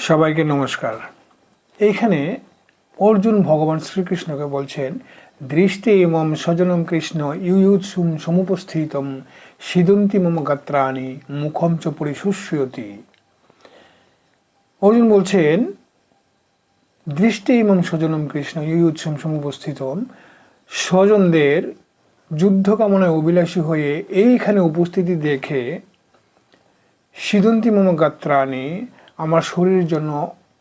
সবাইকে নমস্কার। এইখানে অর্জুন ভগবান শ্রীকৃষ্ণকে বলছেন, দৃষ্টে মম স্বজনম কৃষ্ণ ইউয়ুৎসুম সমুপস্থিতম সিদন্তি মম গাত্রাণি মুখম চ পরিশুষ্যতি। অর্জুন বলছেন, দৃষ্টে মম স্বজনম কৃষ্ণ ইউয়ুৎসুম সমুপস্থিতম, স্বজনদের যুদ্ধ কামনায় অভিলাষী হয়ে এইখানে উপস্থিতি দেখে সিদন্তি মম গাত্রাণি, আমার শরীরের জন্য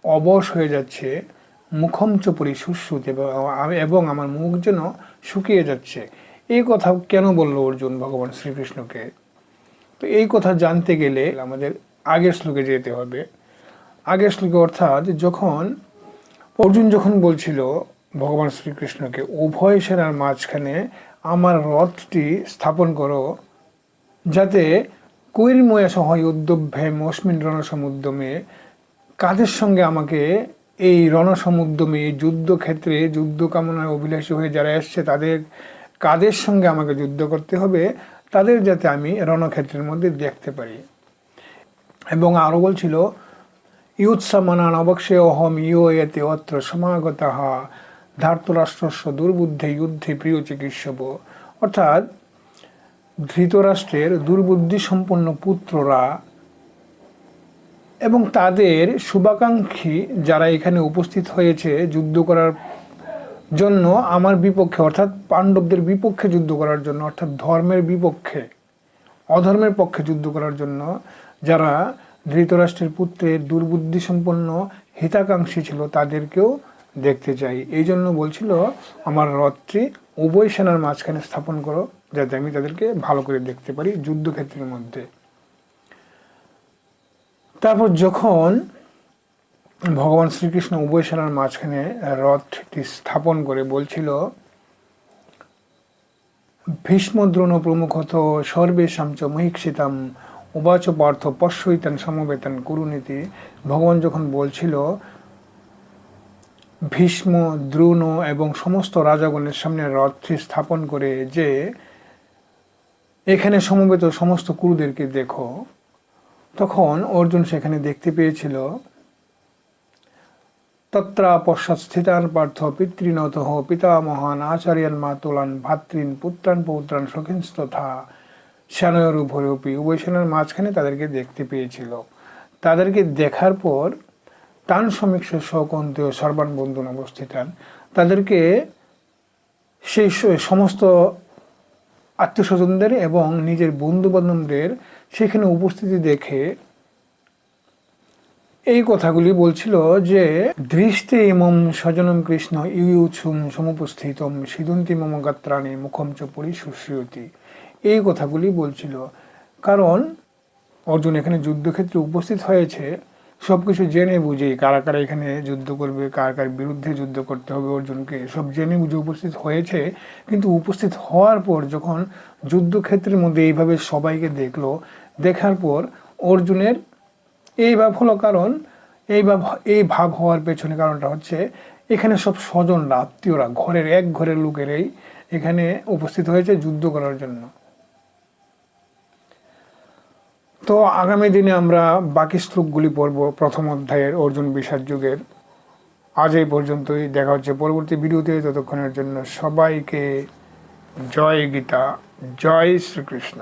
অবশ হয়ে যাচ্ছে, মুখম চ পরিশুষ্যতি, এবং আমার মুখ যেন শুকিয়ে যাচ্ছে। এই কথা কেন বলল অর্জুন ভগবান শ্রীকৃষ্ণকে? তো এই কথা জানতে গেলে আমাদের আগের শ্লোকে যেতে হবে। আগের শ্লোকে অর্থাৎ অর্জুন যখন বলছিল ভগবান শ্রীকৃষ্ণকে, উভয় সেনার মাঝখানে আমার রথটি স্থাপন করো, যাতে কৈর্ময়া সহ উদ্যভ্যেম অস্মিন রণসমুদ্যমে, কাদের সঙ্গে আমাকে এই রণসমুদ্যমে, যুদ্ধক্ষেত্রে যুদ্ধ কামনায় অভিলাষী হয়ে যারা এসছে তাদের কাদের সঙ্গে আমাকে যুদ্ধ করতে হবে, তাদের যাতে আমি রণক্ষেত্রের মধ্যে দেখতে পারি। এবং আরও বলছিল, ইউৎসামানান অবক্ষে অহম ইয় এতে অত্র সমাগতঃ ধার্তরাষ্ট্রস্য দুর্বুদ্ধে যুদ্ধে প্রিয় চিকিৎসব। অর্থাৎ ধৃতরাষ্ট্রের দুর্বুদ্ধি সম্পন্ন পুত্ররা এবং তাদের শুভাকাঙ্ক্ষী যারা এখানে উপস্থিত হয়েছে যুদ্ধ করার জন্য আমার বিপক্ষে, অর্থাৎ পাণ্ডবদের বিপক্ষে যুদ্ধ করার জন্য, অর্থাৎ ধর্মের বিপক্ষে, অধর্মের পক্ষে যুদ্ধ করার জন্য যারা ধৃতরাষ্ট্রের পুত্রের দুর্বুদ্ধি সম্পন্ন হিতাকাঙ্ক্ষী ছিল, তাদেরকেও দেখতে চাই। এই জন্য বলছিল, আমার রথটি উভয় সেনার মাঝখানে স্থাপন করো, যাতে আমি তাদেরকে ভালো করে দেখতে পারি যুদ্ধক্ষেত্রের মধ্যে। তারপর যখন ভগবান শ্রীকৃষ্ণ উভয় সেনার মাঝখানে রথটি স্থাপন করে বলছিল, ভীষ্ম দ্রোণ প্রমুখত সর্বেষাং চ মহীক্ষিতাম উবাচ পার্থ পশ্যইতান সমবেতান কুরুনীতি। ভগবান যখন বলছিল ভীষ্ম, দ্রোণ এবং সমস্ত রাজাগণের সামনে রথটি স্থাপন করে যে এখানে সমবেত সমস্ত কুরুদেরকে দেখো, তখন অর্জুন সেখানে দেখতে পেয়েছিল, তত্রা পশ্চাৎ স্থিতান পার্থ পিতৃনত পিতামহান আচার্যান মাতুলান ভাতৃন পুত্রান পৌত্রান সখিনস্তথা সেনয়র উভয়পি। উভয় সেনার মাঝখানে তাদেরকে দেখতে পেয়েছিল। তাদেরকে দেখার পর তান সমীক্ষ সকন্তেয় সর্বান বন্ধুন অবস্থিতান, তাদেরকে সেই সমস্ত আত্মীয় স্বজনদের এবং নিজের বন্ধু বান্ধবদের সেখানে উপস্থিতি দেখে এই কথাগুলি বলছিল যে, দৃষ্টে মম স্বজনম কৃষ্ণ ইউয়ুৎসুম সমুপস্থিতম সিদন্তি মম গাত্রাণি মুখম চ পরিশুষ্যতি। এই কথাগুলি বলছিল, কারণ অর্জুন এখানে যুদ্ধক্ষেত্রে উপস্থিত হয়েছে সবকিছু জেনে বুঝে, কারা কারা এখানে যুদ্ধ করবে, কার কার বিরুদ্ধে যুদ্ধ করতে হবে অর্জুনকে, সব জেনে বুঝে উপস্থিত হয়েছে। কিন্তু উপস্থিত হওয়ার পর যখন যুদ্ধক্ষেত্রের মধ্যে এইভাবে সবাইকে দেখলো, দেখার পর অর্জুনের এই ভাব হলো। কারণ এই ভাব হওয়ার পেছনে কারণটা হচ্ছে, এখানে সব স্বজনরা, আত্মীয়রা, এক ঘরের লোকেরাই এখানে উপস্থিত হয়েছে যুদ্ধ করার জন্য। তো আগামী দিনে আমরা বাকি শ্লোকগুলি পড়ব প্রথম অধ্যায়ের অর্জুন বিষাদ যুগের। আজ এই পর্যন্তই, দেখা হচ্ছে পরবর্তী ভিডিওতে। ততক্ষণের জন্য সবাইকে জয় গীতা, জয় শ্রীকৃষ্ণ।